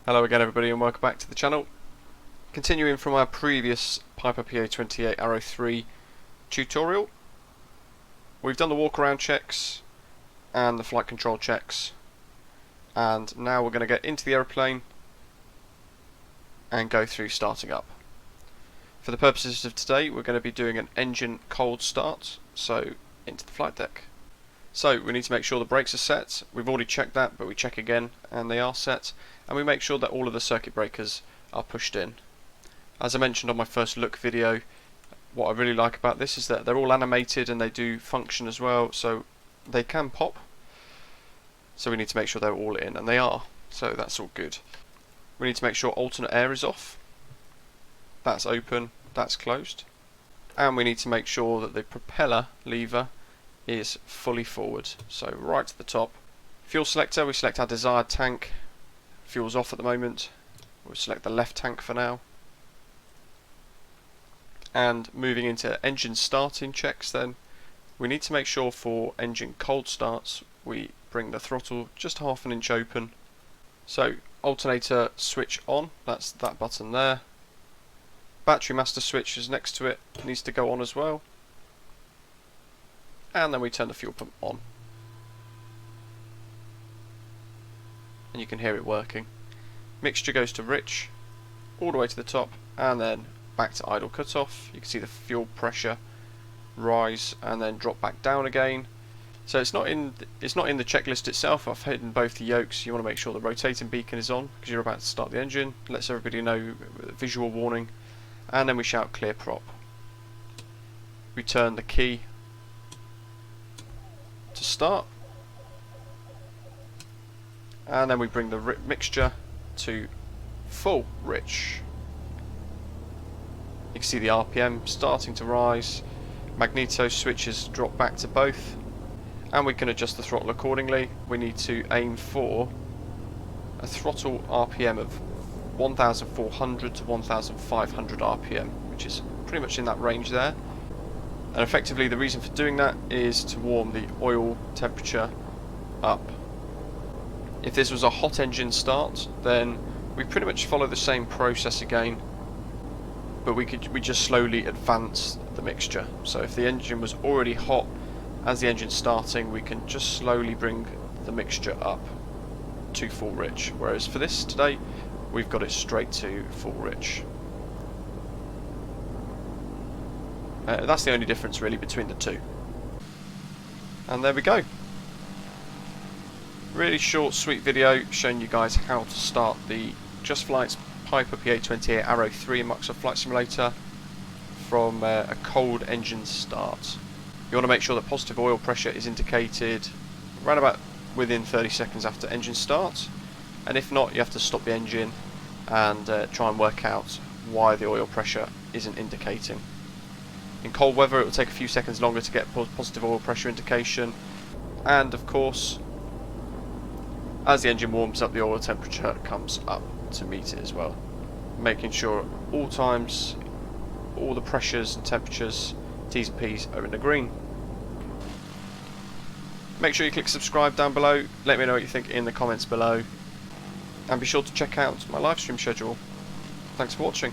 Hello again everybody and welcome back to the channel. Continuing from our previous Piper PA28 Arrow 3 tutorial, we've done the walk around checks and the flight control checks, and now we're going to get into the aeroplane and go through starting up. For the purposes of today we're going to be doing an engine cold start, so into the flight deck. So we need to make sure the brakes are set. We've already checked that, but we check again and they are set, and we make sure that all of the circuit breakers are pushed in. As I mentioned on my first look video, what I really like about this is that they're all animated and they do function as well, so they can pop. So we need to make sure they're all in, and they are, so that's all good. We need to make sure alternate air is off. That's open, that's closed. And we need to make sure that the propeller lever is fully forward, so right to the top. Fuel selector, we select our desired tank. Fuel's off at the moment. We'll select the left tank for now. And moving into engine starting checks then, we need to make sure for engine cold starts we bring the throttle just half an inch open. So alternator switch on, that's that button there. Battery master switch is next to it, needs to go on as well. And then we turn the fuel pump on. And you can hear it working. Mixture goes to rich, all the way to the top, and then back to idle cutoff. You can see the fuel pressure rise and then drop back down again. So it's not in the checklist itself. I've hidden both the yokes. You want to make sure the rotating beacon is on because you're about to start the engine. Lets everybody know, visual warning. And then we shout clear prop. We turn the key to start, and then we bring the mixture to full rich. You can see the RPM starting to rise, magneto switches drop back to both, and we can adjust the throttle accordingly. We need to aim for a throttle RPM of 1400 to 1500 RPM, which is pretty much in that range there. And effectively the reason for doing that is to warm the oil temperature up. If this was a hot engine start, then we pretty much follow the same process again, but we just slowly advance the mixture. So if the engine was already hot as the engine's starting, we can just slowly bring the mixture up to full rich, whereas for this today we've got it straight to full rich. That's the only difference really between the two. And there we go. Really short, sweet video showing you guys how to start the JustFlight's Piper PA28 Arrow 3 in Microsoft Flight Simulator from a cold engine start. You want to make sure that positive oil pressure is indicated right about within 30 seconds after engine start, and if not, you have to stop the engine and try and work out why the oil pressure isn't indicating. In cold weather it will take a few seconds longer to get positive oil pressure indication, and of course as the engine warms up the oil temperature comes up to meet it as well, making sure at all times all the pressures and temperatures, T's and P's, are in the green. Make sure you click subscribe down below, let me know what you think in the comments below, and be sure to check out my live stream schedule. Thanks for watching.